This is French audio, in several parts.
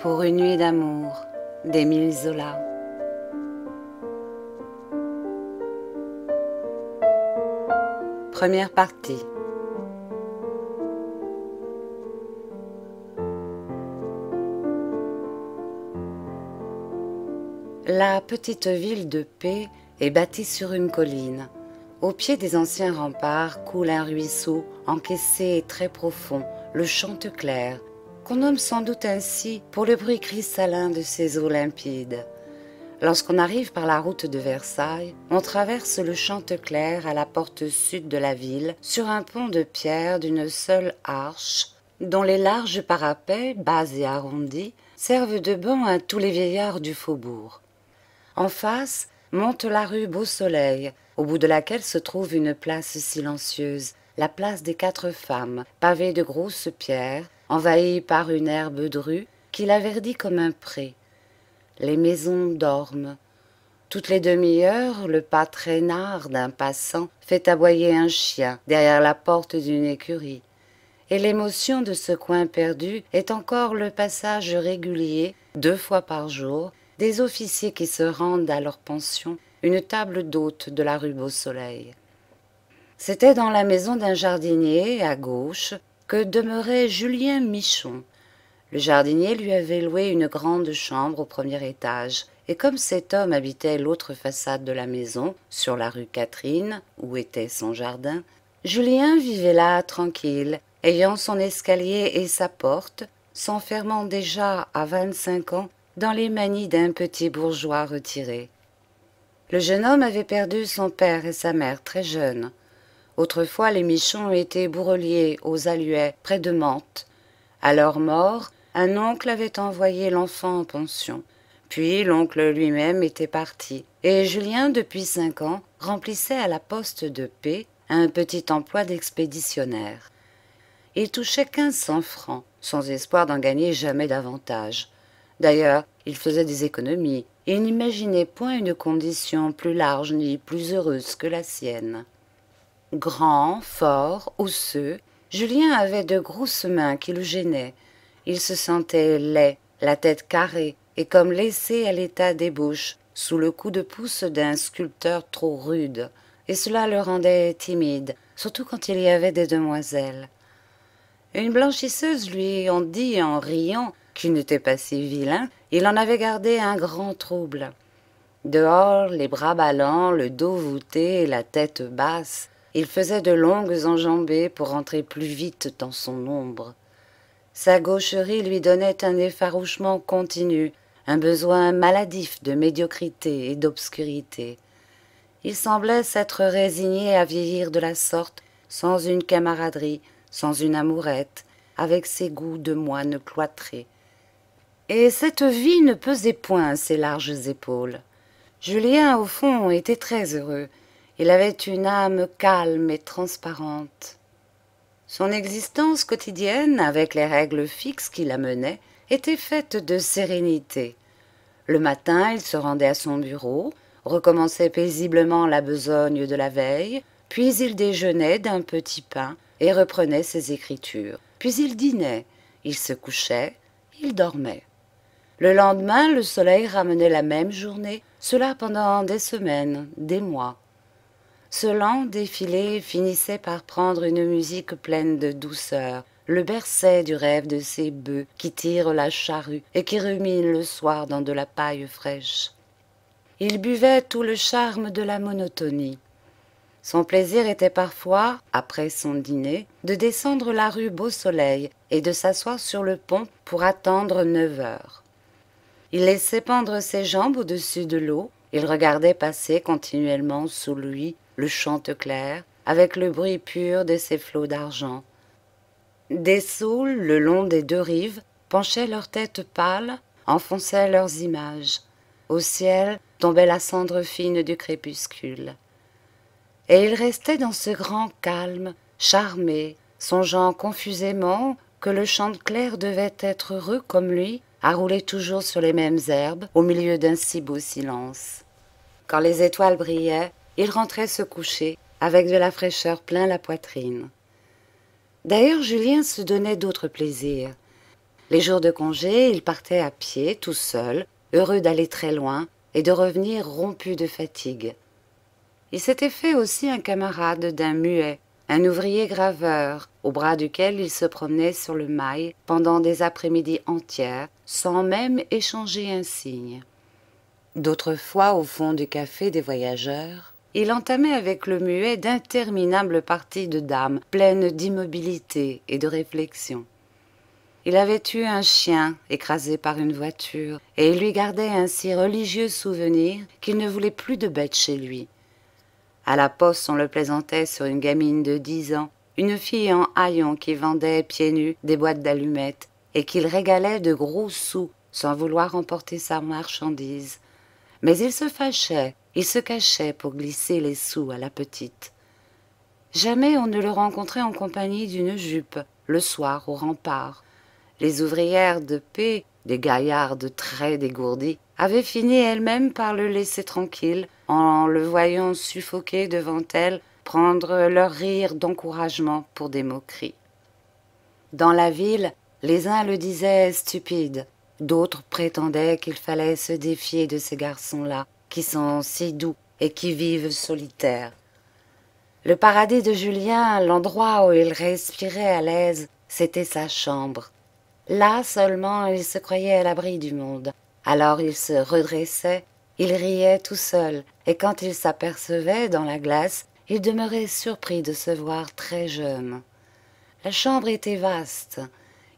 Pour une nuit d'amour d'Émile Zola. Première partie. La petite ville de P est bâtie sur une colline. Au pied des anciens remparts coule un ruisseau encaissé et très profond, le Chanteclair, qu'on nomme sans doute ainsi pour le bruit cristallin de ses eaux limpides. Lorsqu'on arrive par la route de Versailles, on traverse le Chanteclair à la porte sud de la ville sur un pont de pierre d'une seule arche, dont les larges parapets, bas et arrondis, servent de banc à tous les vieillards du faubourg. En face, monte la rue Beau-Soleil, au bout de laquelle se trouve une place silencieuse, la place des 4 femmes, pavée de grosses pierres, envahie par une herbe drue qui la verdit comme un pré. Les maisons dorment. Toutes les demi-heures, le pas traînard d'un passant fait aboyer un chien derrière la porte d'une écurie. Et l'émotion de ce coin perdu est encore le passage régulier, 2 fois par jour, des officiers qui se rendent à leur pension, une table d'hôte de la rue Beau-Soleil. C'était dans la maison d'un jardinier, à gauche, que demeurait Julien Michon. Le jardinier lui avait loué une grande chambre au premier étage, et comme cet homme habitait l'autre façade de la maison, sur la rue Catherine, où était son jardin, Julien vivait là tranquille, ayant son escalier et sa porte, s'enfermant déjà à 25 ans dans les manies d'un petit bourgeois retiré. Le jeune homme avait perdu son père et sa mère très jeunes. Autrefois, les Michons étaient bourreliers aux Alluets, près de Mantes. À leur mort, un oncle avait envoyé l'enfant en pension. Puis l'oncle lui-même était parti, et Julien, depuis 5 ans, remplissait à la poste de P un petit emploi d'expéditionnaire. Il touchait 1500 francs, sans espoir d'en gagner jamais davantage. D'ailleurs, il faisait des économies, et n'imaginait point une condition plus large ni plus heureuse que la sienne. Grand, fort, osseux, Julien avait de grosses mains qui le gênaient. Il se sentait laid, la tête carrée, et comme laissé à l'état d'ébauche, sous le coup de pouce d'un sculpteur trop rude, et cela le rendait timide, surtout quand il y avait des demoiselles. Une blanchisseuse lui en dit en riant qu'il n'était pas si vilain, il en avait gardé un grand trouble. Dehors, les bras ballants, le dos voûté et la tête basse, il faisait de longues enjambées pour rentrer plus vite dans son ombre. Sa gaucherie lui donnait un effarouchement continu, un besoin maladif de médiocrité et d'obscurité. Il semblait s'être résigné à vieillir de la sorte, sans une camaraderie, sans une amourette, avec ses goûts de moine cloîtré. Et cette vie ne pesait point à ses larges épaules. Julien, au fond, était très heureux. Il avait une âme calme et transparente. Son existence quotidienne, avec les règles fixes qui la menaient, était faite de sérénité. Le matin, il se rendait à son bureau, recommençait paisiblement la besogne de la veille, puis il déjeunait d'un petit pain et reprenait ses écritures. Puis il dînait, il se couchait, il dormait. Le lendemain, le soleil ramenait la même journée, cela pendant des semaines, des mois. Ce lent défilé finissait par prendre une musique pleine de douceur, le berçait du rêve de ces bœufs qui tirent la charrue et qui ruminent le soir dans de la paille fraîche. Il buvait tout le charme de la monotonie. Son plaisir était parfois, après son dîner, de descendre la rue Beau-Soleil et de s'asseoir sur le pont pour attendre 9 heures. Il laissait pendre ses jambes au-dessus de l'eau, il regardait passer continuellement sous lui le Chanteclair, avec le bruit pur de ses flots d'argent. Des saules, le long des 2 rives, penchaient leurs têtes pâles, enfonçaient leurs images. Au ciel tombait la cendre fine du crépuscule. Et il restait dans ce grand calme, charmé, songeant confusément que le Chanteclair devait être heureux comme lui, à rouler toujours sur les mêmes herbes, au milieu d'un si beau silence. Quand les étoiles brillaient, il rentrait se coucher, avec de la fraîcheur plein la poitrine. D'ailleurs, Julien se donnait d'autres plaisirs. Les jours de congé, il partait à pied, tout seul, heureux d'aller très loin et de revenir rompu de fatigue. Il s'était fait aussi un camarade d'un muet, un ouvrier graveur, au bras duquel il se promenait sur le mail pendant des après-midi entières, sans même échanger un signe. D'autres fois, au fond du café des voyageurs, il entamait avec le muet d'interminables parties de dames, pleines d'immobilité et de réflexion. Il avait eu un chien écrasé par une voiture, et il lui gardait un si religieux souvenir qu'il ne voulait plus de bête chez lui. À la poste, on le plaisantait sur une gamine de 10 ans, une fille en haillons qui vendait pieds nus des boîtes d'allumettes et qu'il régalait de gros sous sans vouloir emporter sa marchandise. Mais il se fâchait, il se cachait pour glisser les sous à la petite. Jamais on ne le rencontrait en compagnie d'une jupe, le soir au rempart. Les ouvrières de paix, des gaillardes très dégourdies, avaient fini elles-mêmes par le laisser tranquille, en le voyant suffoquer devant elles, prendre leur rire d'encouragement pour des moqueries. Dans la ville, les uns le disaient stupide, d'autres prétendaient qu'il fallait se défier de ces garçons-là, qui sont si doux et qui vivent solitaires. Le paradis de Julien, l'endroit où il respirait à l'aise, c'était sa chambre. Là seulement il se croyait à l'abri du monde. Alors il se redressait, il riait tout seul, et quand il s'apercevait dans la glace, il demeurait surpris de se voir très jeune. La chambre était vaste.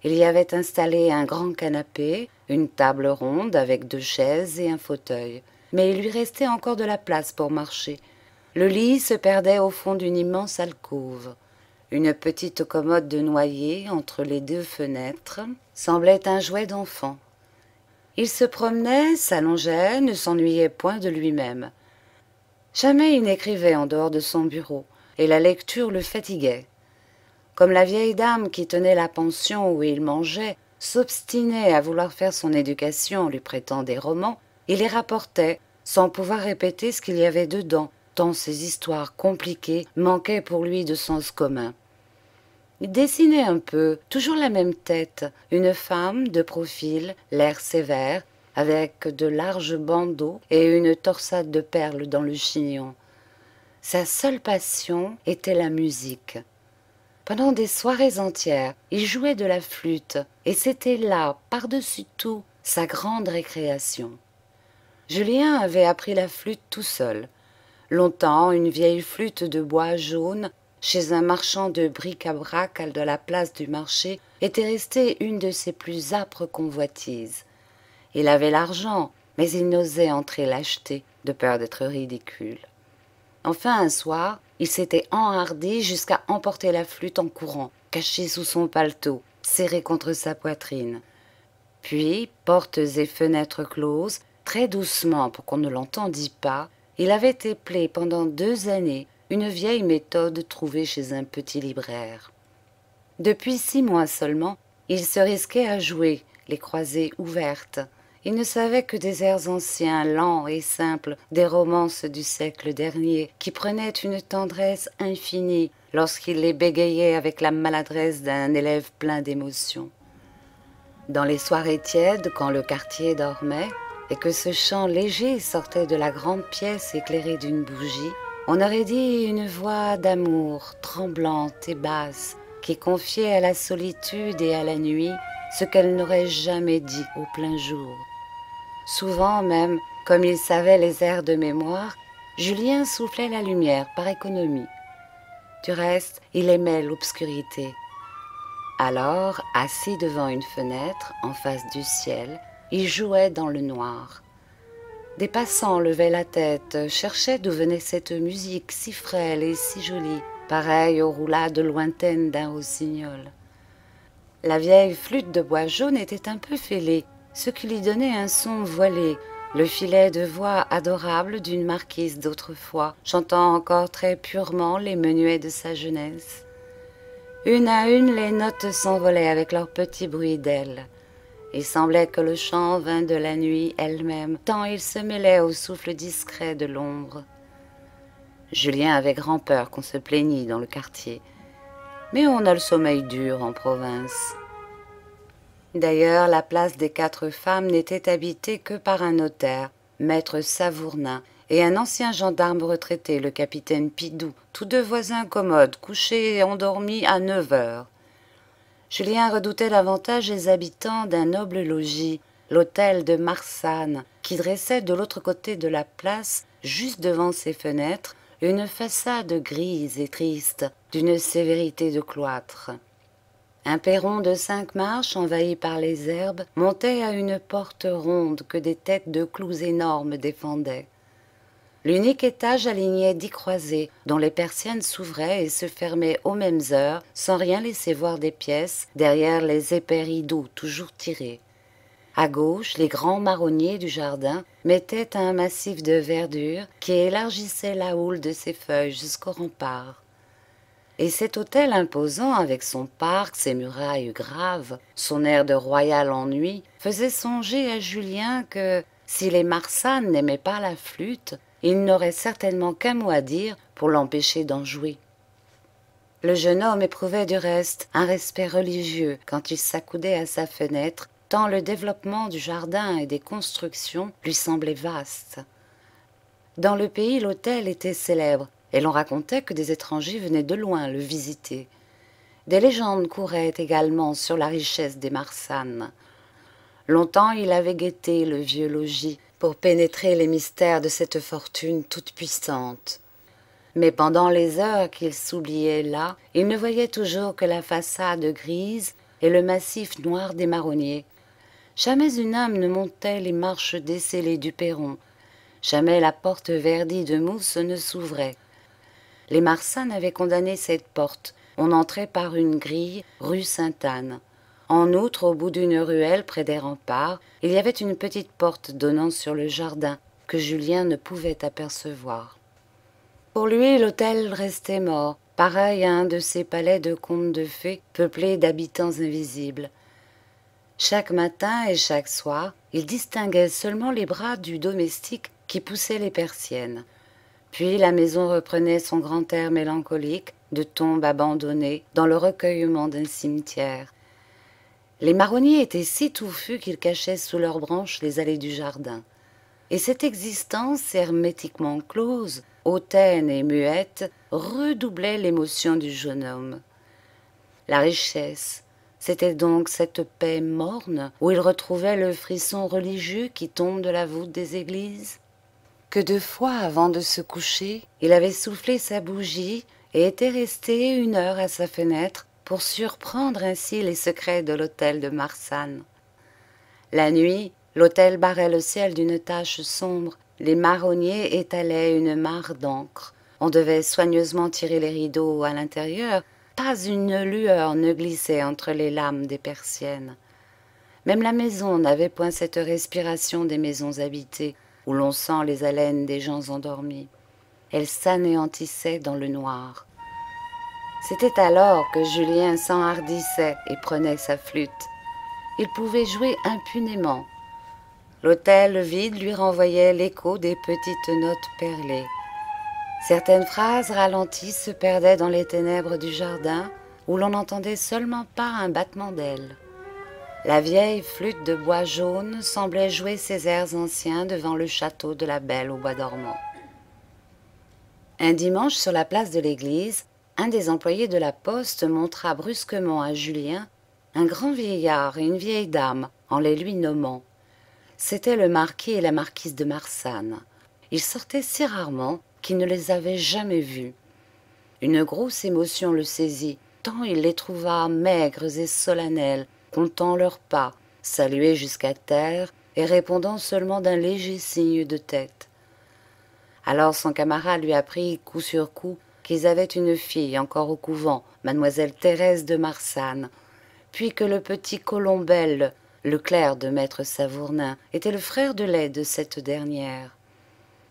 Il y avait installé un grand canapé, une table ronde avec 2 chaises et un fauteuil. Mais il lui restait encore de la place pour marcher. Le lit se perdait au fond d'une immense alcôve. Une petite commode de noyer entre les 2 fenêtres semblait un jouet d'enfant. Il se promenait, s'allongeait, ne s'ennuyait point de lui-même. Jamais il n'écrivait en dehors de son bureau, et la lecture le fatiguait. Comme la vieille dame qui tenait la pension où il mangeait s'obstinait à vouloir faire son éducation en lui prêtant des romans, il les rapportait sans pouvoir répéter ce qu'il y avait dedans, tant ces histoires compliquées manquaient pour lui de sens commun. Il dessinait un peu, toujours la même tête, une femme de profil, l'air sévère, avec de larges bandeaux et une torsade de perles dans le chignon. Sa seule passion était la musique. Pendant des soirées entières, il jouait de la flûte, et c'était là, par-dessus tout, sa grande récréation. Julien avait appris la flûte tout seul. Longtemps, une vieille flûte de bois jaune, chez un marchand de bric-à-brac de la place du marché, était restée une de ses plus âpres convoitises. Il avait l'argent, mais il n'osait entrer l'acheter, de peur d'être ridicule. Enfin, un soir, il s'était enhardi jusqu'à emporter la flûte en courant, cachée sous son paletot, serrée contre sa poitrine. Puis, portes et fenêtres closes, très doucement pour qu'on ne l'entendît pas, il avait éplé pendant 2 années une vieille méthode trouvée chez un petit libraire. Depuis 6 mois seulement, il se risquait à jouer, les croisées ouvertes. Il ne savait que des airs anciens, lents et simples, des romances du siècle dernier, qui prenaient une tendresse infinie lorsqu'il les bégayait avec la maladresse d'un élève plein d'émotions. Dans les soirées tièdes, quand le quartier dormait, et que ce chant léger sortait de la grande pièce éclairée d'une bougie, on aurait dit une voix d'amour, tremblante et basse, qui confiait à la solitude et à la nuit ce qu'elle n'aurait jamais dit au plein jour. Souvent même, comme il savait les airs de mémoire, Julien soufflait la lumière par économie. Du reste, il aimait l'obscurité. Alors, assis devant une fenêtre, en face du ciel, il jouait dans le noir. Des passants levaient la tête, cherchaient d'où venait cette musique si frêle et si jolie, pareille aux roulades lointaines d'un rossignol. La vieille flûte de bois jaune était un peu fêlée, ce qui lui donnait un son voilé, le filet de voix adorable d'une marquise d'autrefois, chantant encore très purement les menuets de sa jeunesse. Une à une, les notes s'envolaient avec leur petit bruit d'ailes. Il semblait que le chant vînt de la nuit elle-même, tant il se mêlait au souffle discret de l'ombre. Julien avait grand-peur qu'on se plaignît dans le quartier, mais on a le sommeil dur en province. D'ailleurs, la place des 4 femmes n'était habitée que par un notaire, maître Savournin, et un ancien gendarme retraité, le capitaine Pidou, tous deux voisins commodes, couchés et endormis à 9 heures. Julien redoutait davantage les habitants d'un noble logis, l'hôtel de Marsanne, qui dressait de l'autre côté de la place, juste devant ses fenêtres, une façade grise et triste, d'une sévérité de cloître. Un perron de 5 marches, envahi par les herbes, montait à une porte ronde que des têtes de clous énormes défendaient. L'unique étage alignait 10 croisées, dont les persiennes s'ouvraient et se fermaient aux mêmes heures, sans rien laisser voir des pièces, derrière les épais rideaux toujours tirés. À gauche, les grands marronniers du jardin mettaient un massif de verdure qui élargissait la houle de ses feuilles jusqu'au rempart. Et cet hôtel imposant, avec son parc, ses murailles graves, son air de royal ennui, faisait songer à Julien que, si les Marsanne n'aimaient pas la flûte, il n'aurait certainement qu'un mot à dire pour l'empêcher d'en jouer. Le jeune homme éprouvait du reste un respect religieux quand il s'accoudait à sa fenêtre, tant le développement du jardin et des constructions lui semblait vaste. Dans le pays, l'hôtel était célèbre, et l'on racontait que des étrangers venaient de loin le visiter. Des légendes couraient également sur la richesse des Marsanne. Longtemps il avait guetté le vieux logis pour pénétrer les mystères de cette fortune toute puissante. Mais pendant les heures qu'il s'oubliait là, il ne voyait toujours que la façade grise et le massif noir des marronniers. Jamais une âme ne montait les marches descellées du perron. Jamais la porte verdie de mousse ne s'ouvrait. Les Marsanne avaient condamné cette porte. On entrait par une grille, rue Sainte-Anne. En outre, au bout d'une ruelle près des remparts, il y avait une petite porte donnant sur le jardin que Julien ne pouvait apercevoir. Pour lui, l'hôtel restait mort, pareil à un de ces palais de contes de fées peuplés d'habitants invisibles. Chaque matin et chaque soir, il distinguait seulement les bras du domestique qui poussait les persiennes. Puis la maison reprenait son grand air mélancolique de tombe abandonnée dans le recueillement d'un cimetière. Les marronniers étaient si touffus qu'ils cachaient sous leurs branches les allées du jardin. Et cette existence hermétiquement close, hautaine et muette, redoublait l'émotion du jeune homme. La richesse, c'était donc cette paix morne où il retrouvait le frisson religieux qui tombe de la voûte des églises. Que 2 fois avant de se coucher, il avait soufflé sa bougie et était resté 1 heure à sa fenêtre pour surprendre ainsi les secrets de l'hôtel de Marsanne. La nuit, l'hôtel barrait le ciel d'une tache sombre, les marronniers étalaient une mare d'encre. On devait soigneusement tirer les rideaux à l'intérieur, pas une lueur ne glissait entre les lames des persiennes. Même la maison n'avait point cette respiration des maisons habitées, où l'on sent les haleines des gens endormis. Elle s'anéantissait dans le noir. C'était alors que Julien s'enhardissait et prenait sa flûte. Il pouvait jouer impunément. L'hôtel vide lui renvoyait l'écho des petites notes perlées. Certaines phrases ralenties se perdaient dans les ténèbres du jardin, où l'on n'entendait seulement pas un battement d'ailes. La vieille flûte de bois jaune semblait jouer ses airs anciens devant le château de la Belle au bois dormant. Un dimanche, sur la place de l'église, un des employés de la poste montra brusquement à Julien un grand vieillard et une vieille dame, en les lui nommant. C'étaient le marquis et la marquise de Marsanne. Ils sortaient si rarement qu'il ne les avait jamais vus. Une grosse émotion le saisit, tant il les trouva maigres et solennels, comptant leurs pas, salués jusqu'à terre et répondant seulement d'un léger signe de tête. Alors son camarade lui apprit coup sur coup qu'ils avaient une fille encore au couvent, mademoiselle Thérèse de Marsanne, puis que le petit Colombel, le clerc de maître Savournin, était le frère de lait de cette dernière.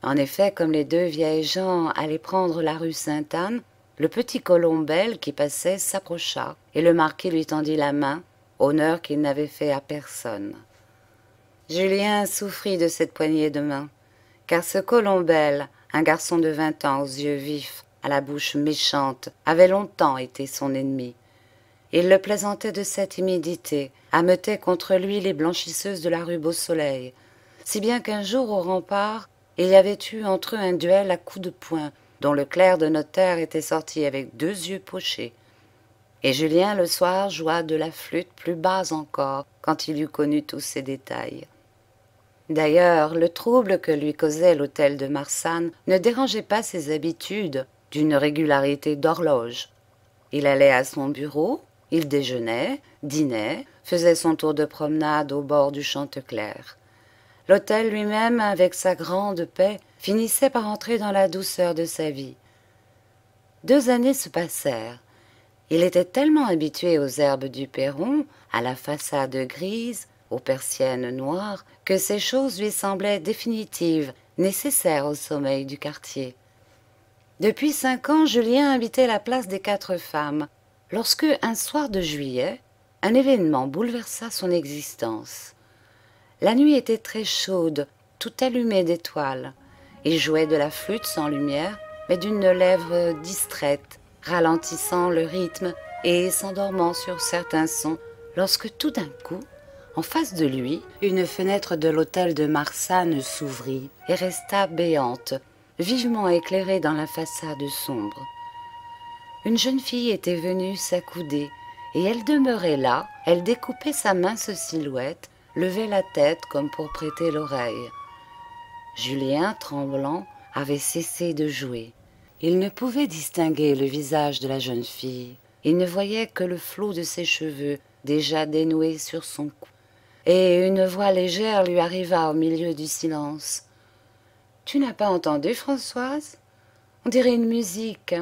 En effet, comme les 2 vieilles gens allaient prendre la rue Sainte-Anne, le petit Colombel qui passait s'approcha, et le marquis lui tendit la main, honneur qu'il n'avait fait à personne. Julien souffrit de cette poignée de main, car ce Colombel, un garçon de 20 ans aux yeux vifs, à la bouche méchante, avait longtemps été son ennemi. Il le plaisantait de sa timidité, ameutait contre lui les blanchisseuses de la rue Beau-Soleil, si bien qu'un jour au rempart, il y avait eu entre eux un duel à coups de poing, dont le clerc de notaire était sorti avec 2 yeux pochés. Et Julien le soir joua de la flûte plus bas encore, quand il eut connu tous ces détails. D'ailleurs, le trouble que lui causait l'hôtel de Marsanne ne dérangeait pas ses habitudes d'une régularité d'horloge. Il allait à son bureau, il déjeunait, dînait, faisait son tour de promenade au bord du Chanteclair. L'hôtel lui-même, avec sa grande paix, finissait par entrer dans la douceur de sa vie. 2 années se passèrent. Il était tellement habitué aux herbes du perron, à la façade grise, aux persiennes noires, que ces choses lui semblaient définitives, nécessaires au sommeil du quartier. Depuis 5 ans, Julien habitait la place des 4 femmes, lorsque, un soir de juillet, un événement bouleversa son existence. La nuit était très chaude, tout allumée d'étoiles. Il jouait de la flûte sans lumière, mais d'une lèvre distraite, ralentissant le rythme et s'endormant sur certains sons, lorsque tout d'un coup, en face de lui, une fenêtre de l'hôtel de Marsanne s'ouvrit et resta béante, vivement éclairée dans la façade sombre. Une jeune fille était venue s'accouder, et elle demeurait là, elle découpait sa mince silhouette, levait la tête comme pour prêter l'oreille. Julien, tremblant, avait cessé de jouer. Il ne pouvait distinguer le visage de la jeune fille. Il ne voyait que le flot de ses cheveux, déjà dénoués sur son cou. Et une voix légère lui arriva au milieu du silence. « Tu n'as pas entendu, Françoise? On dirait une musique. »«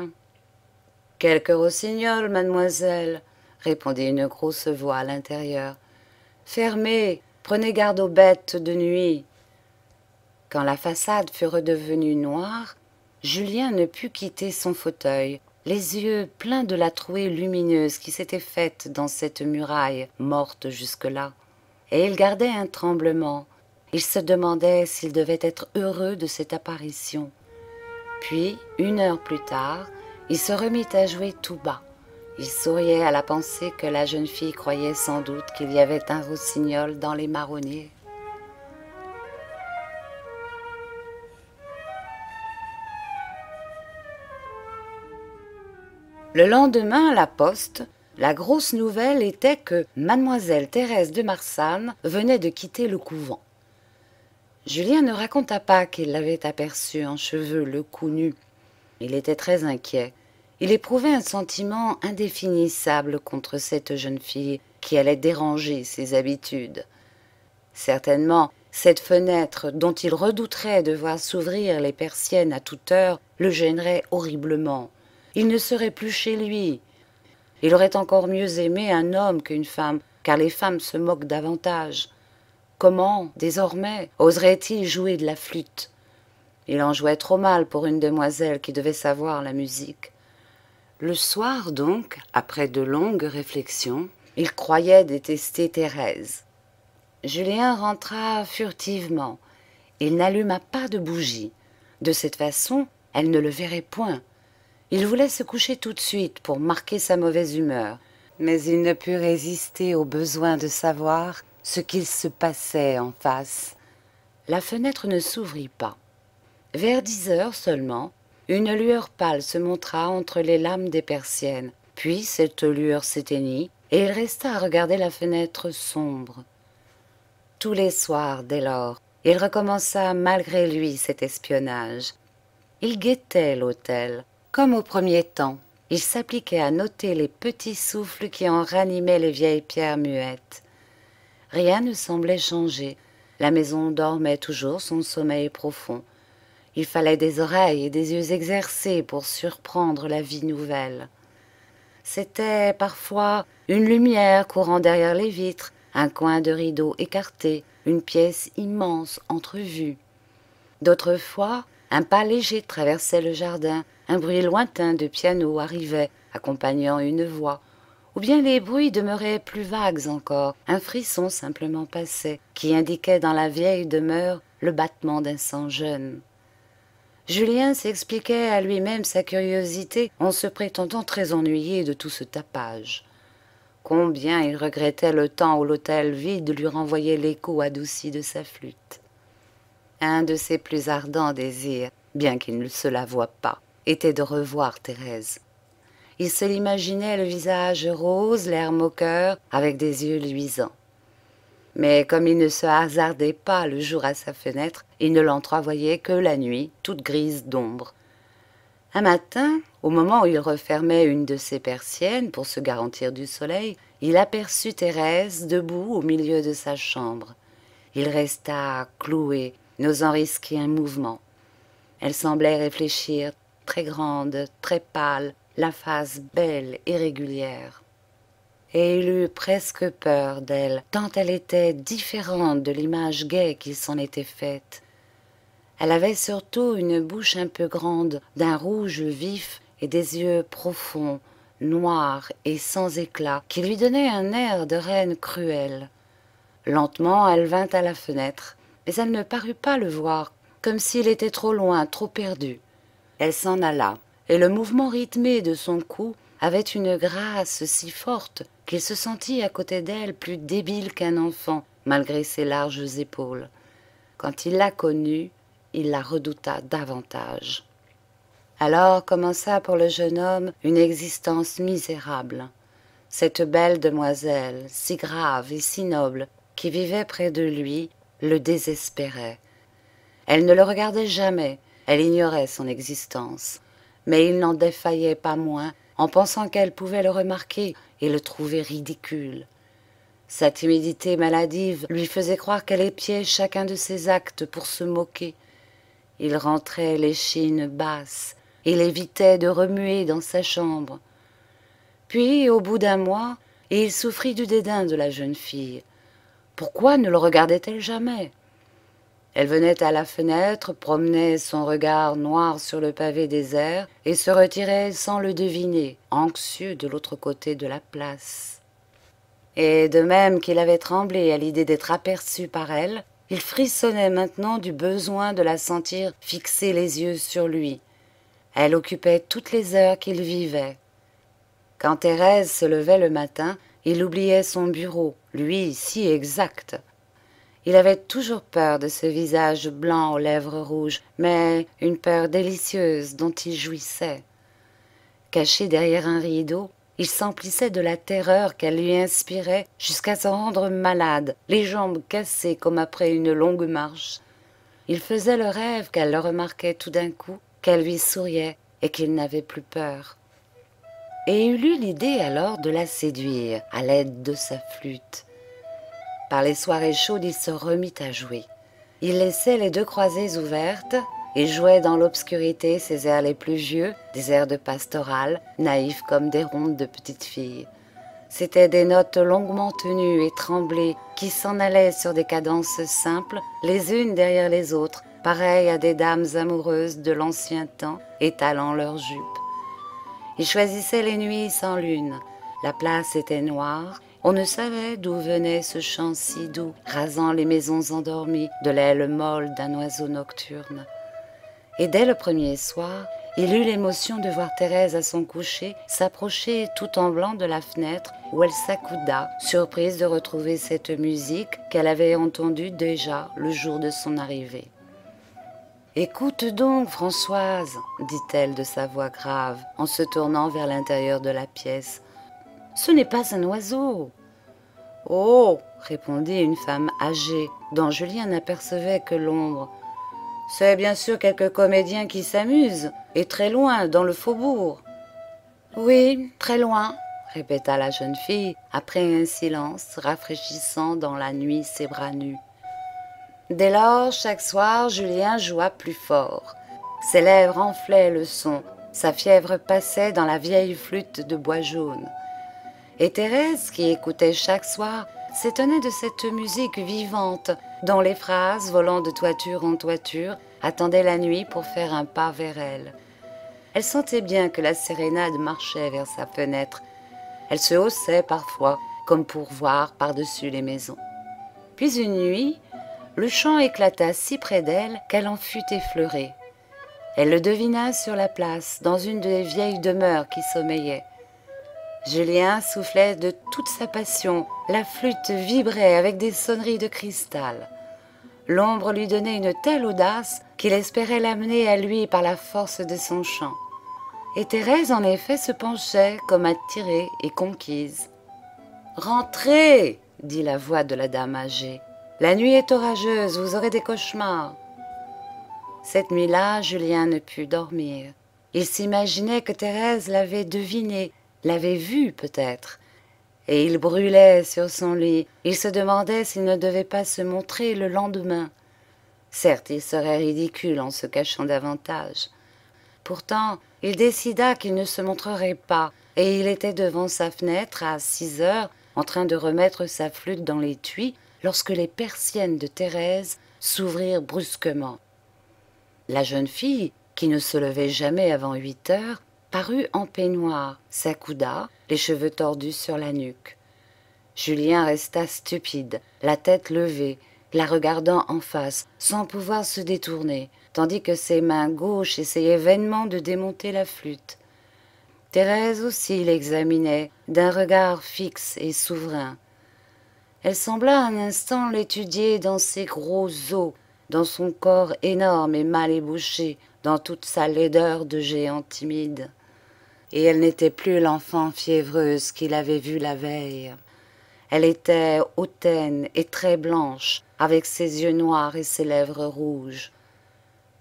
Quelque rossignol, mademoiselle, » répondit une grosse voix à l'intérieur. « Fermez, prenez garde aux bêtes de nuit. » Quand la façade fut redevenue noire, Julien ne put quitter son fauteuil, les yeux pleins de la trouée lumineuse qui s'était faite dans cette muraille morte jusque-là. Et il gardait un tremblement. Il se demandait s'il devait être heureux de cette apparition. Puis, 1 heure plus tard, il se remit à jouer tout bas. Il souriait à la pensée que la jeune fille croyait sans doute qu'il y avait un rossignol dans les marronniers. Le lendemain, à la poste, la grosse nouvelle était que mademoiselle Thérèse de Marsanne venait de quitter le couvent. Julien ne raconta pas qu'il l'avait aperçue en cheveux, le cou nu. Il était très inquiet. Il éprouvait un sentiment indéfinissable contre cette jeune fille qui allait déranger ses habitudes. Certainement, cette fenêtre dont il redouterait de voir s'ouvrir les persiennes à toute heure le gênerait horriblement. Il ne serait plus chez lui. Il aurait encore mieux aimé un homme qu'une femme, car les femmes se moquent davantage. Comment, désormais, oserait-il jouer de la flûte? Il en jouait trop mal pour une demoiselle qui devait savoir la musique. Le soir donc, après de longues réflexions, il croyait détester Thérèse. Julien rentra furtivement. Il n'alluma pas de bougie. De cette façon, elle ne le verrait point. Il voulait se coucher tout de suite pour marquer sa mauvaise humeur, mais il ne put résister au besoin de savoir ce qu'il se passait en face. La fenêtre ne s'ouvrit pas. Vers 10 heures seulement, une lueur pâle se montra entre les lames des persiennes, puis cette lueur s'éteignit, et il resta à regarder la fenêtre sombre. Tous les soirs, dès lors, il recommença malgré lui cet espionnage. Il guettait l'hôtel, comme au premier temps. Il s'appliquait à noter les petits souffles qui en ranimaient les vieilles pierres muettes. Rien ne semblait changer. La maison dormait toujours son sommeil profond. Il fallait des oreilles et des yeux exercés pour surprendre la vie nouvelle. C'était parfois une lumière courant derrière les vitres, un coin de rideau écarté, une pièce immense entrevue. D'autres fois, un pas léger traversait le jardin, un bruit lointain de piano arrivait, accompagnant une voix, ou bien les bruits demeuraient plus vagues encore, un frisson simplement passait, qui indiquait dans la vieille demeure le battement d'un sang jeune. Julien s'expliquait à lui-même sa curiosité en se prétendant très ennuyé de tout ce tapage. Combien il regrettait le temps où l'hôtel vide lui renvoyait l'écho adouci de sa flûte. Un de ses plus ardents désirs, bien qu'il ne se l'avoue pas, était de revoir Thérèse. Il se l'imaginait le visage rose, l'air moqueur, avec des yeux luisants. Mais comme il ne se hasardait pas le jour à sa fenêtre, il ne l'entrevoyait que la nuit, toute grise d'ombre. Un matin, au moment où il refermait une de ses persiennes pour se garantir du soleil, il aperçut Thérèse debout au milieu de sa chambre. Il resta cloué, n'osant risquer un mouvement. Elle semblait réfléchir, très grande, très pâle, la face belle et régulière. Et il eut presque peur d'elle, tant elle était différente de l'image gaie qu'il s'en était faite. Elle avait surtout une bouche un peu grande, d'un rouge vif et des yeux profonds, noirs et sans éclat, qui lui donnaient un air de reine cruelle. Lentement, elle vint à la fenêtre, mais elle ne parut pas le voir, comme s'il était trop loin, trop perdu. Elle s'en alla, et le mouvement rythmé de son cou avait une grâce si forte qu'il se sentit à côté d'elle plus débile qu'un enfant, malgré ses larges épaules. Quand il la connut, il la redouta davantage. Alors commença pour le jeune homme une existence misérable. Cette belle demoiselle, si grave et si noble, qui vivait près de lui, le désespérait. Elle ne le regardait jamais, elle ignorait son existence. Mais il n'en défaillait pas moins en pensant qu'elle pouvait le remarquer et le trouver ridicule. Sa timidité maladive lui faisait croire qu'elle épiait chacun de ses actes pour se moquer. Il rentrait l'échine basse, il évitait de remuer dans sa chambre. Puis, au bout d'un mois, il souffrit du dédain de la jeune fille. Pourquoi ne le regardait-elle jamais? Elle venait à la fenêtre, promenait son regard noir sur le pavé désert et se retirait sans le deviner, anxieux de l'autre côté de la place. Et de même qu'il avait tremblé à l'idée d'être aperçu par elle, il frissonnait maintenant du besoin de la sentir fixer les yeux sur lui. Elle occupait toutes les heures qu'il vivait. Quand Thérèse se levait le matin, il oubliait son bureau, lui si exact. Il avait toujours peur de ce visage blanc aux lèvres rouges, mais une peur délicieuse dont il jouissait. Caché derrière un rideau, il s'emplissait de la terreur qu'elle lui inspirait jusqu'à se rendre malade, les jambes cassées comme après une longue marche. Il faisait le rêve qu'elle le remarquait tout d'un coup, qu'elle lui souriait et qu'il n'avait plus peur. Et il eut l'idée alors de la séduire à l'aide de sa flûte. Par les soirées chaudes, il se remit à jouer. Il laissait les deux croisées ouvertes et jouait dans l'obscurité ses airs les plus vieux, des airs de pastorale, naïfs comme des rondes de petites filles. C'étaient des notes longuement tenues et tremblées qui s'en allaient sur des cadences simples, les unes derrière les autres, pareilles à des dames amoureuses de l'ancien temps étalant leurs jupes. Il choisissait les nuits sans lune. La place était noire. On ne savait d'où venait ce chant si doux, rasant les maisons endormies de l'aile molle d'un oiseau nocturne. Et dès le premier soir, il eut l'émotion de voir Thérèse à son coucher s'approcher tout tremblant de la fenêtre où elle s'accouda, surprise de retrouver cette musique qu'elle avait entendue déjà le jour de son arrivée. « Écoute donc, Françoise, dit-elle de sa voix grave, en se tournant vers l'intérieur de la pièce. Ce n'est pas un oiseau. »« Oh !» répondit une femme âgée, dont Julien n'apercevait que l'ombre. « C'est bien sûr quelque comédien qui s'amuse, et très loin, dans le faubourg. »« Oui, très loin, » répéta la jeune fille, après un silence rafraîchissant dans la nuit ses bras nus. Dès lors, chaque soir, Julien joua plus fort. Ses lèvres enflaient le son, sa fièvre passait dans la vieille flûte de bois jaune. Et Thérèse, qui écoutait chaque soir, s'étonnait de cette musique vivante, dont les phrases, volant de toiture en toiture, attendaient la nuit pour faire un pas vers elle. Elle sentait bien que la sérénade marchait vers sa fenêtre. Elle se haussait parfois, comme pour voir par-dessus les maisons. Puis une nuit, le chant éclata si près d'elle qu'elle en fut effleurée. Elle le devina sur la place, dans une des vieilles demeures qui sommeillaient. Julien soufflait de toute sa passion, la flûte vibrait avec des sonneries de cristal. L'ombre lui donnait une telle audace qu'il espérait l'amener à lui par la force de son chant. Et Thérèse en effet se penchait comme attirée et conquise. « Rentrez !» dit la voix de la dame âgée. « La nuit est orageuse, vous aurez des cauchemars. » Cette nuit-là, Julien ne put dormir. Il s'imaginait que Thérèse l'avait deviné, l'avait vu peut-être. Et il brûlait sur son lit. Il se demandait s'il ne devait pas se montrer le lendemain. Certes, il serait ridicule en se cachant davantage. Pourtant, il décida qu'il ne se montrerait pas, et il était devant sa fenêtre à 6 heures, en train de remettre sa flûte dans l'étui, lorsque les persiennes de Thérèse s'ouvrirent brusquement. La jeune fille, qui ne se levait jamais avant 8 heures, parut en peignoir, s'accouda, les cheveux tordus sur la nuque. Julien resta stupide, la tête levée, la regardant en face, sans pouvoir se détourner, tandis que ses mains gauches essayaient vainement de démonter la flûte. Thérèse aussi l'examinait, d'un regard fixe et souverain. Elle sembla un instant l'étudier dans ses gros os, dans son corps énorme et mal ébouché, dans toute sa laideur de géant timide. Et elle n'était plus l'enfant fiévreuse qu'il avait vue la veille. Elle était hautaine et très blanche, avec ses yeux noirs et ses lèvres rouges.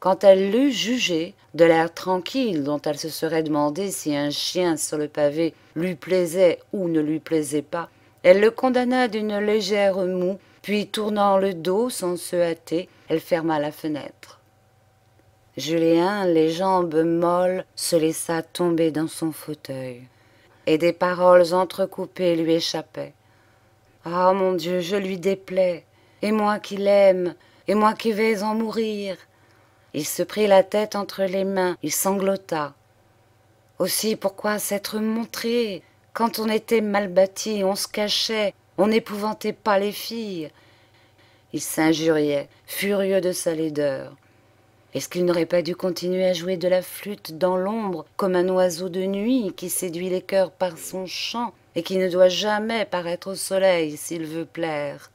Quand elle l'eut jugé, de l'air tranquille dont elle se serait demandé si un chien sur le pavé lui plaisait ou ne lui plaisait pas, elle le condamna d'une légère moue, puis tournant le dos sans se hâter, elle ferma la fenêtre. Julien, les jambes molles, se laissa tomber dans son fauteuil, et des paroles entrecoupées lui échappaient. « Ah, mon Dieu, je lui déplais, et moi qui l'aime, et moi qui vais en mourir !» Il se prit la tête entre les mains, il sanglota. Aussi, pourquoi s'être montré? Quand on était mal bâti, on se cachait, on n'épouvantait pas les filles. Il s'injuriait, furieux de sa laideur. Est-ce qu'il n'aurait pas dû continuer à jouer de la flûte dans l'ombre, comme un oiseau de nuit qui séduit les cœurs par son chant et qui ne doit jamais paraître au soleil s'il veut plaire?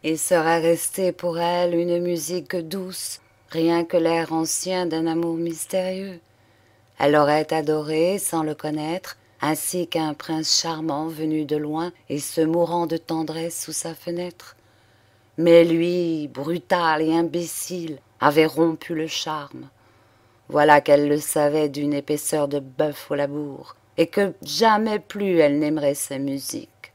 Il serait resté pour elle une musique douce, rien que l'air ancien d'un amour mystérieux. Elle l'aurait adoré sans le connaître, ainsi qu'un prince charmant venu de loin et se mourant de tendresse sous sa fenêtre. Mais lui, brutal et imbécile, avait rompu le charme. Voilà qu'elle le savait d'une épaisseur de bœuf au labour, et que jamais plus elle n'aimerait sa musique.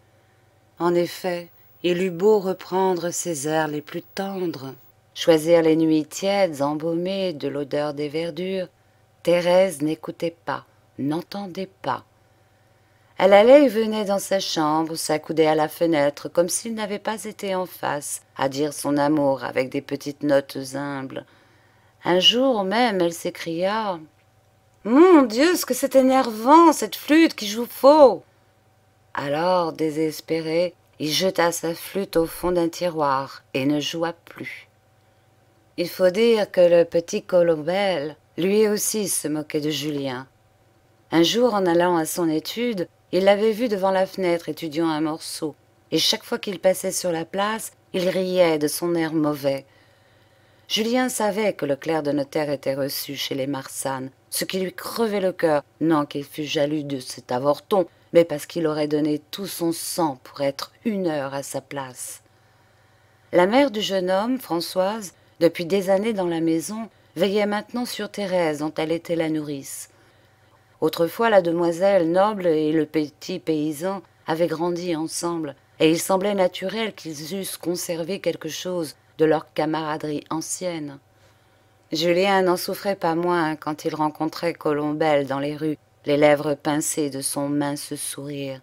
En effet, il eut beau reprendre ses airs les plus tendres, choisir les nuits tièdes embaumées de l'odeur des verdures, Thérèse n'écoutait pas, n'entendait pas. Elle allait et venait dans sa chambre, s'accoudait à la fenêtre, comme s'il n'avait pas été en face, à dire son amour avec des petites notes humbles. Un jour même, elle s'écria « Mon Dieu, ce que c'est énervant, cette flûte qui joue faux !» Alors, désespéré, il jeta sa flûte au fond d'un tiroir et ne joua plus. Il faut dire que le petit Colombel, lui aussi, se moquait de Julien. Un jour, en allant à son étude, il l'avait vu devant la fenêtre étudiant un morceau, et chaque fois qu'il passait sur la place, il riait de son air mauvais. Julien savait que le clerc de notaire était reçu chez les Marsanne, ce qui lui crevait le cœur, non qu'il fût jaloux de cet avorton, mais parce qu'il aurait donné tout son sang pour être 1 heure à sa place. La mère du jeune homme, Françoise, depuis des années dans la maison, veillait maintenant sur Thérèse dont elle était la nourrice. Autrefois, la demoiselle noble et le petit paysan avaient grandi ensemble, et il semblait naturel qu'ils eussent conservé quelque chose de leur camaraderie ancienne. Julien n'en souffrait pas moins quand il rencontrait Colombel dans les rues, les lèvres pincées de son mince sourire.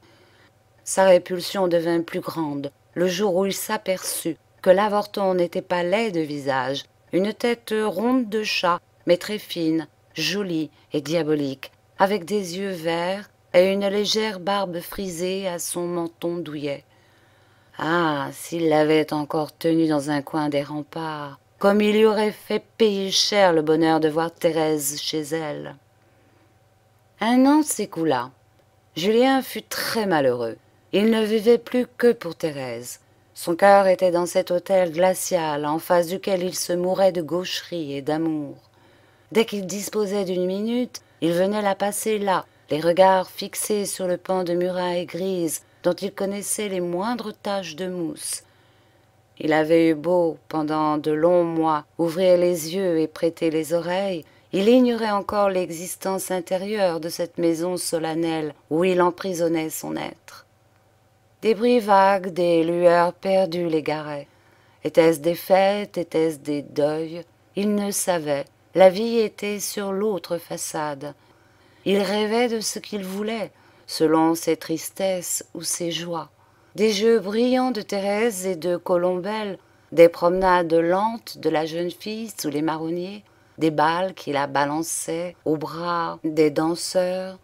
Sa répulsion devint plus grande le jour où il s'aperçut que l'avorton n'était pas laid de visage, une tête ronde de chat, mais très fine, jolie et diabolique, avec des yeux verts et une légère barbe frisée à son menton douillet. Ah, s'il l'avait encore tenue dans un coin des remparts, comme il lui aurait fait payer cher le bonheur de voir Thérèse chez elle. 1 an s'écoula. Julien fut très malheureux. Il ne vivait plus que pour Thérèse. Son cœur était dans cet hôtel glacial en face duquel il se mourait de gaucherie et d'amour. Dès qu'il disposait d'une minute, il venait la passer là, les regards fixés sur le pan de muraille grise dont il connaissait les moindres taches de mousse. Il avait eu beau, pendant de longs mois, ouvrir les yeux et prêter les oreilles, il ignorait encore l'existence intérieure de cette maison solennelle où il emprisonnait son être. Des bruits vagues, des lueurs perdues l'égaraient. Était-ce des fêtes, était-ce des deuils? Il ne savait. La vie était sur l'autre façade. Il rêvait de ce qu'il voulait, selon ses tristesses ou ses joies. Des jeux brillants de Thérèse et de Colombelle, des promenades lentes de la jeune fille sous les marronniers, des balles qui la balançaient au bras des danseurs,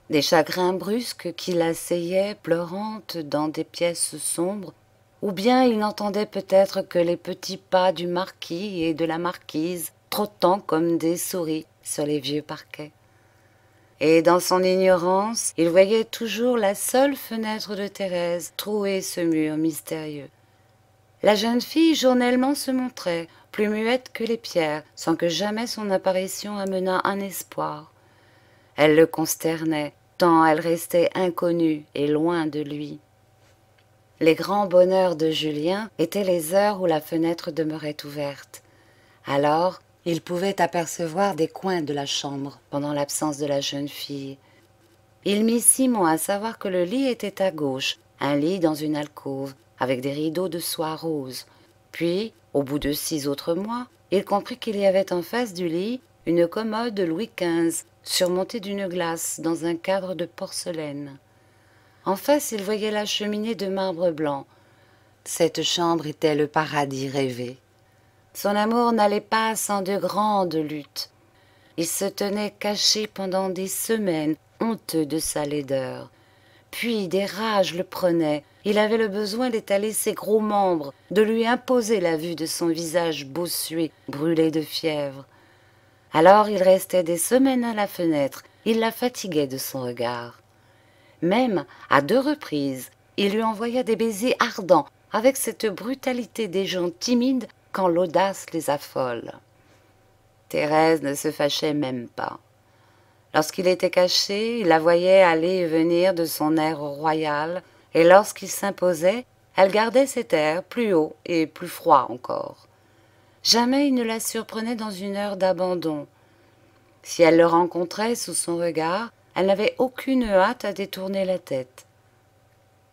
des chagrins brusques qui l'asseillaient pleurante dans des pièces sombres, ou bien il n'entendait peut-être que les petits pas du marquis et de la marquise trottant comme des souris sur les vieux parquets. Et dans son ignorance, il voyait toujours la seule fenêtre de Thérèse trouer ce mur mystérieux. La jeune fille journellement se montrait, plus muette que les pierres, sans que jamais son apparition amenât un espoir. Elle le consternait, tant elle restait inconnue et loin de lui. Les grands bonheurs de Julien étaient les heures où la fenêtre demeurait ouverte. Alors, il pouvait apercevoir des coins de la chambre pendant l'absence de la jeune fille. Il mit 6 mois à savoir que le lit était à gauche, un lit dans une alcôve, avec des rideaux de soie rose. Puis, au bout de 6 autres mois, il comprit qu'il y avait en face du lit une commode de Louis XV, surmontée d'une glace dans un cadre de porcelaine. En face, il voyait la cheminée de marbre blanc. Cette chambre était le paradis rêvé. Son amour n'allait pas sans de grandes luttes. Il se tenait caché pendant des semaines, honteux de sa laideur. Puis des rages le prenaient. Il avait le besoin d'étaler ses gros membres, de lui imposer la vue de son visage bossué, brûlé de fièvre. Alors il restait des semaines à la fenêtre. Il la fatiguait de son regard. Même, à 2 reprises, il lui envoya des baisers ardents, avec cette brutalité des gens timides quand l'audace les affole. Thérèse ne se fâchait même pas. Lorsqu'il était caché, il la voyait aller et venir de son air royal, et lorsqu'il s'imposait, elle gardait cet air plus haut et plus froid encore. Jamais il ne la surprenait dans une heure d'abandon. Si elle le rencontrait sous son regard, elle n'avait aucune hâte à détourner la tête.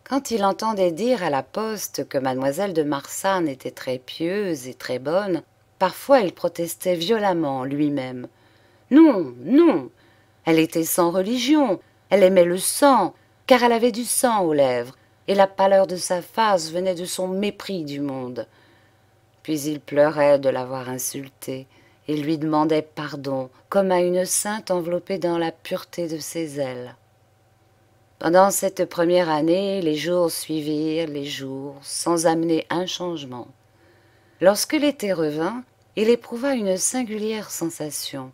Quand il entendait dire à la poste que mademoiselle de Marsanne était très pieuse et très bonne, parfois il protestait violemment lui-même. Non, non, elle était sans religion, elle aimait le sang, car elle avait du sang aux lèvres, et la pâleur de sa face venait de son mépris du monde. Puis il pleurait de l'avoir insultée, et lui demandait pardon, comme à une sainte enveloppée dans la pureté de ses ailes. Pendant cette première année, les jours suivirent les jours, sans amener un changement. Lorsque l'été revint, il éprouva une singulière sensation.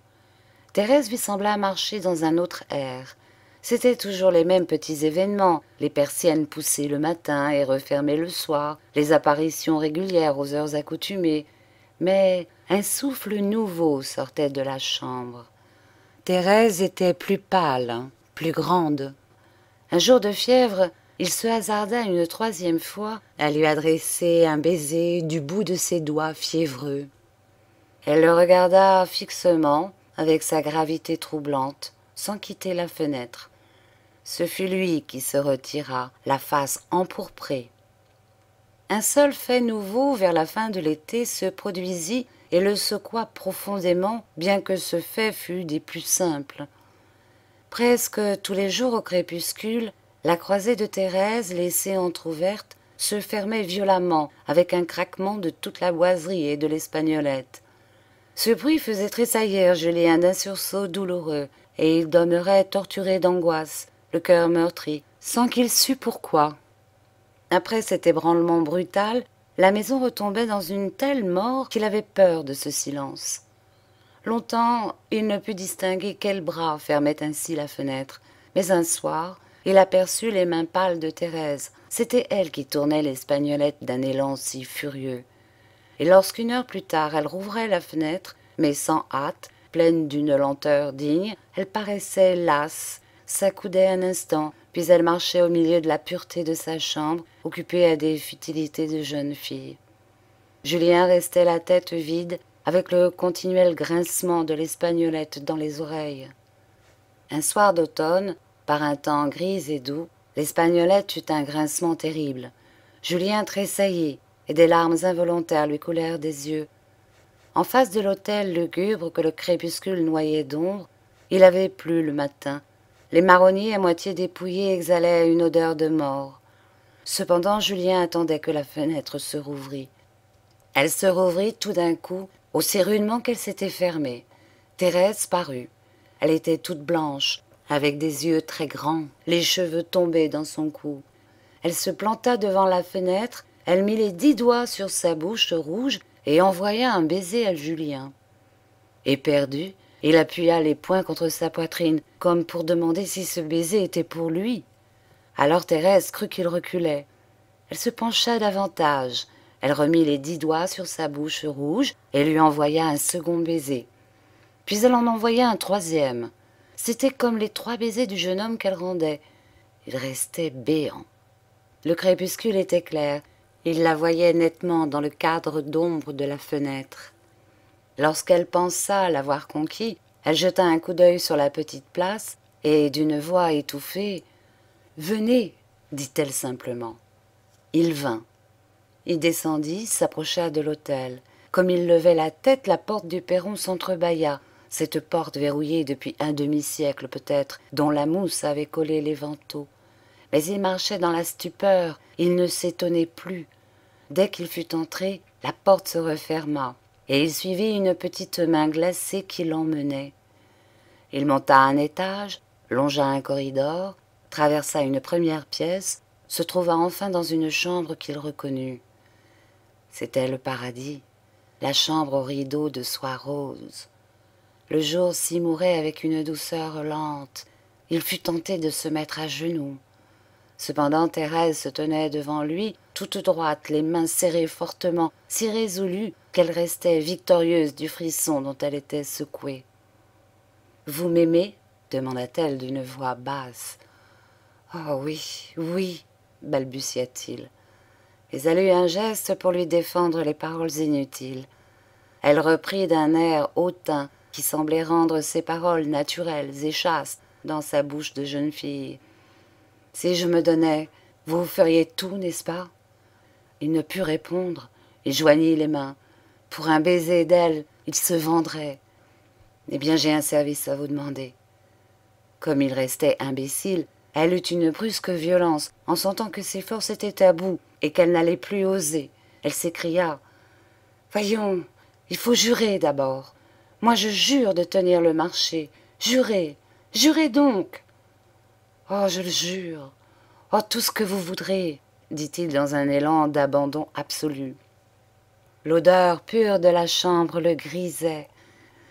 Thérèse lui sembla marcher dans un autre air. C'étaient toujours les mêmes petits événements, les persiennes poussées le matin et refermées le soir, les apparitions régulières aux heures accoutumées, mais un souffle nouveau sortait de la chambre. Thérèse était plus pâle, plus grande. Un jour de fièvre, il se hasarda une 3e fois à lui adresser un baiser du bout de ses doigts fiévreux. Elle le regarda fixement, avec sa gravité troublante, sans quitter la fenêtre. Ce fut lui qui se retira, la face empourprée. Un seul fait nouveau vers la fin de l'été se produisit et le secoua profondément, bien que ce fait fût des plus simples. Presque tous les jours au crépuscule, la croisée de Thérèse, laissée entr'ouverte, se fermait violemment, avec un craquement de toute la boiserie et de l'espagnolette. Ce bruit faisait tressaillir Julien d'un sursaut douloureux, et il demeurait torturé d'angoisse, le cœur meurtri, sans qu'il sût pourquoi. Après cet ébranlement brutal, la maison retombait dans une telle mort qu'il avait peur de ce silence. Longtemps, il ne put distinguer quel bras fermait ainsi la fenêtre, mais un soir, il aperçut les mains pâles de Thérèse. C'était elle qui tournait l'espagnolette d'un élan si furieux. Et lorsqu'une heure plus tard elle rouvrait la fenêtre, mais sans hâte, pleine d'une lenteur digne, elle paraissait lasse, s'accoudait un instant, puis elle marchait au milieu de la pureté de sa chambre, occupée à des futilités de jeune fille. Julien restait la tête vide, avec le continuel grincement de l'espagnolette dans les oreilles. Un soir d'automne, par un temps gris et doux, l'espagnolette eut un grincement terrible. Julien tressaillit, et des larmes involontaires lui coulèrent des yeux. En face de l'hôtel lugubre que le crépuscule noyait d'ombre, il avait plu le matin. Les marronniers à moitié dépouillés exhalaient une odeur de mort. Cependant, Julien attendait que la fenêtre se rouvrît. Elle se rouvrit tout d'un coup, aussi rudement qu'elle s'était fermée. Thérèse parut. Elle était toute blanche, avec des yeux très grands, les cheveux tombés dans son cou. Elle se planta devant la fenêtre, elle mit les 10 doigts sur sa bouche rouge et envoya un baiser à Julien. Éperdu, il appuya les poings contre sa poitrine, comme pour demander si ce baiser était pour lui. Alors Thérèse crut qu'il reculait. Elle se pencha davantage. Elle remit les 10 doigts sur sa bouche rouge et lui envoya un second baiser. Puis elle en envoya un troisième. C'était comme les 3 baisers du jeune homme qu'elle rendait. Il restait béant. Le crépuscule était clair. Il la voyait nettement dans le cadre d'ombre de la fenêtre. Lorsqu'elle pensa l'avoir conquis, elle jeta un coup d'œil sur la petite place et, d'une voix étouffée, « Venez !» dit-elle simplement. Il vint. Il descendit, s'approcha de l'hôtel. Comme il levait la tête, la porte du perron s'entrebâilla, cette porte verrouillée depuis un demi-siècle peut-être, dont la mousse avait collé les vantaux. Mais il marchait dans la stupeur, il ne s'étonnait plus. Dès qu'il fut entré, la porte se referma, et il suivit une petite main glacée qui l'emmenait. Il monta un étage, longea un corridor, traversa une première pièce, se trouva enfin dans une chambre qu'il reconnut. C'était le paradis, la chambre aux rideaux de soie rose. Le jour s'y mourait avec une douceur lente. Il fut tenté de se mettre à genoux. Cependant Thérèse se tenait devant lui, toute droite, les mains serrées fortement, si résolue qu'elle restait victorieuse du frisson dont elle était secouée. « Vous m'aimez » demanda-t-elle d'une voix basse. « Oh oui, oui » balbutia-t-il. Mais elle eut un geste pour lui défendre les paroles inutiles. Elle reprit d'un air hautain qui semblait rendre ses paroles naturelles et chastes dans sa bouche de jeune fille. « Si je me donnais, vous feriez tout, n'est-ce pas ?» Il ne put répondre. Il joignit les mains. Pour un baiser d'elle, il se vendrait. « Eh bien, j'ai un service à vous demander. » Comme il restait imbécile, elle eut une brusque violence en sentant que ses forces étaient à bout et qu'elle n'allait plus oser. Elle s'écria « Voyons, il faut jurer d'abord. Moi, je jure de tenir le marché. Jurez, jurez donc !»« Oh, je le jure. Oh, tout ce que vous voudrez, » dit-il dans un élan d'abandon absolu. L'odeur pure de la chambre le grisait.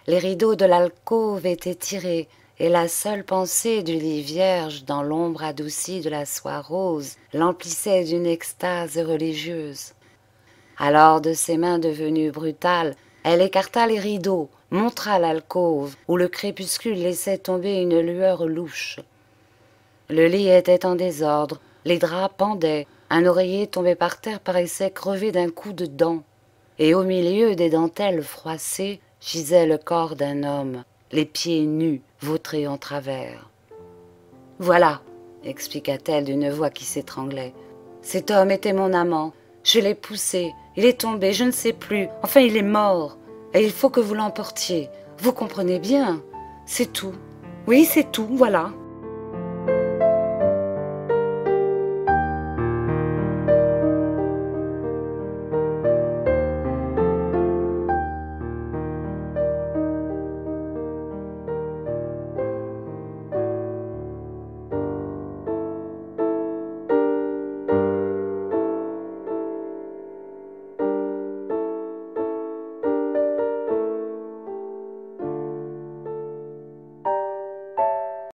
Les rideaux de l'alcôve étaient tirés, et la seule pensée du lit vierge dans l'ombre adoucie de la soie rose l'emplissait d'une extase religieuse. Alors, de ses mains devenues brutales, elle écarta les rideaux, montra l'alcôve, où le crépuscule laissait tomber une lueur louche. Le lit était en désordre, les draps pendaient, un oreiller tombé par terre paraissait crevé d'un coup de dent, et au milieu des dentelles froissées gisait le corps d'un homme, les pieds nus, vautrés en travers. « Voilà, » expliqua-t-elle d'une voix qui s'étranglait. « Cet homme était mon amant. Je l'ai poussé. Il est tombé, je ne sais plus. Enfin, il est mort. Et il faut que vous l'emportiez. Vous comprenez bien. C'est tout. Oui, c'est tout, voilà. »